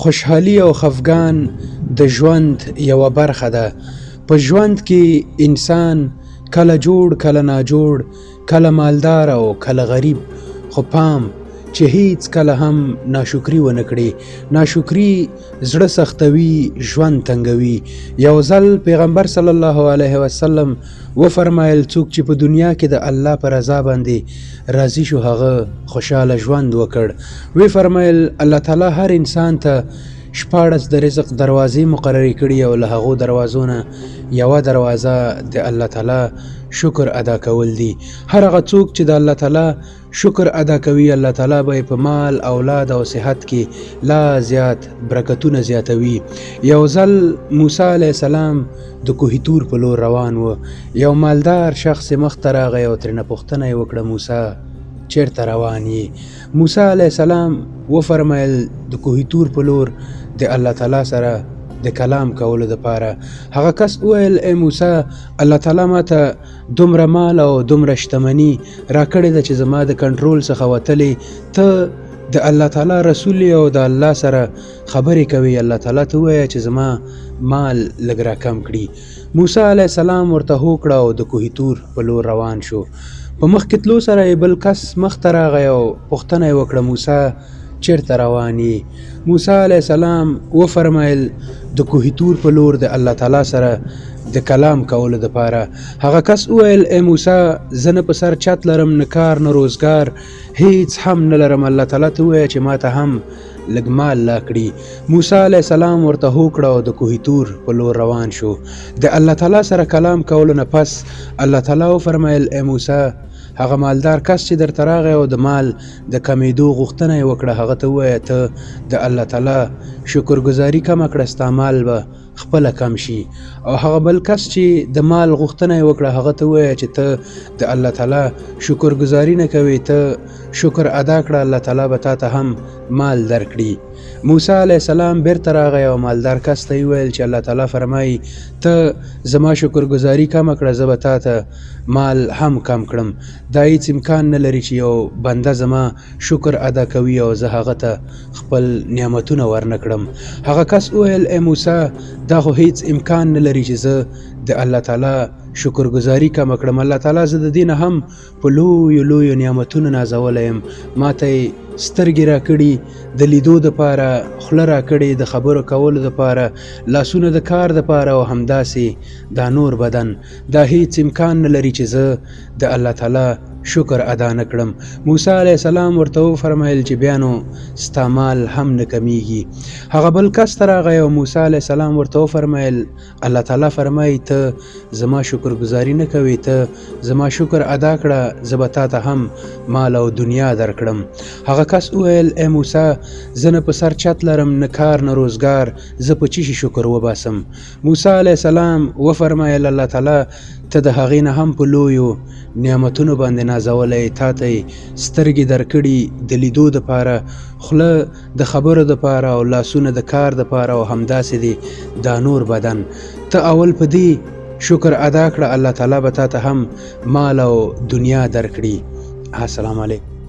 خوشحالي او خفګان د ژوند یوه برخه ده. په ژوند کې انسان کله جوړ کله ناجوړ، کله مالدار او کله غریب، خو پام چې هیڅ کله هم ناشکري ونه کړي. ناشکري زړه سختوي، ژوند تنګوي. یو ځل پیغمبر صلی الله علیه وسلم وفرمایل څوک چې په دنیا کې د الله پر رضا باندې راضي شو هغه خوشحاله ژوند وکړ. وی فرمایل الله تعالی هر انسان ته 14 د رزق دروازې مقررې کړي او له هغو دروازو نه یوه دروازه د الله تعالی شکر ادا کول دي. هر هغه څوک چې د الله تعالی شکر ادا کوي، الله تعالی به په مال، اولاد او صحت کې لا زیات برکتونه زیاتوي. یو ځل موسی علیه السلام د کوه طور په لور روان و. یو مالدار شخص مخ ته راغی او ترېنه پوښتنه یې وکړه موسی چیرته روان یې؟ موسی علیه السلام وفرمایل د کوه طور په لور د الله تعالی سره د کلام کولو دپاره. هغه کس وویل ای موسی، الله تعالی ماته دومره مال او دومره شتمني راکړې ده چې زما د کنټرول څخه وتلې. ته د الله تعالی رسول او د الله سره خبرې کوي، الله تعالی ته ووایه چې زما مال لږ راکم کړي. موسی علیه السلام ورته هو کړه او د کوه طور په لور روان شو. په مخ کې تلو سره یې بل کس مخ ته راغی او پوښتنه یې وکړه موسی چیرته روان یې؟ موسی علیه السلام وفرمایل د کوه طور په لور د الله تعالی سره د کلام کولو دپاره. هغه کس وویل ای موسی، زه نه په سر چت لرم، نه کار نه روزګار، هیڅ هم نه لرم. الله تعالی ته ووایه چې ماته هم لږ مال لا کړي. موسی علیه السلام ورته هو کړه او د کوه طور په لور روان شو. د الله تعالی سره کلام کولو نه پس الله تعالی وفرمایل ای موسی، هغه مالدار کس چې درته راغی او د مال د کمیدو غوښتنه یې وکړه هغه ته ووایه ته د الله تعالی شکرګزاري کمه کړه، ستا مال به خپله کم شي. او هغه بل کس چې د مال غوښتنه یې وکړه هغه ته ووایه چې ته د الله تعالی شکرګزاري نه کوې، ته شکر ادا کړه، الله تعالی به تا ته هم مال درکړي. موسی علیه السلام بیرته راغی او مالدار کس ته یې وویل چې الله تعالی فرمایي ته زما شکرګزاري کمه کړه، زه به تا ته مال هم کم کړم. دا هیڅ امکان نه لري چې یو بنده زما شکر ادا کوي او زه هغه ته خپل نعمتونه ورنه کړم. هغه کس وویل ای موسی، دا خو هیڅ امکان نه لري چې زه د الله تعالی شکرګزاري کمه کړم. الله تعالی زه د دې نه هم په لویو لویو نعمتونو نازولی یم. ماته یې سترګې راکړي د لیدو دپاره، خوله راکړې د خبرو کولو دپاره، لاسونه د کار دپاره او همداسې دا نور بدن. دا هیڅ امکان نه لري چې زه د الله تعالی شکر ادا نه کړم. موسی علیه السلام ورته وفرمایل چې بیا نو ستا مال هم نه کمیږي. هغه بل کس ته راغی او موسی علیه السلام ورته وفرمایل الله تعالی فرمایي ته زما شکرګزاري نه کوې، ته زما شکر ادا کړه، زه به تا ته هم مال او دنیا درکړم. هغه کس وویل ای موسی، زه نه په سر چت لرم، نه کار نه روزګار، زه په چی شي شکر وباسم؟ موسی علیه السلام وفرمایل الله تعالی ته د هغې نه هم په لویو نعمتونو باندې نازولی، تا ته یې سترګې درکړي د لیدو دپاره، خوله د خبرو دپاره او لاسونه د کار دپاره او همداسې دی دا نور بدن. ته اول په دې شکر ادا کړه، الله تعالی به تا ته هم مال او دنیا درکړي. السلام علیکم.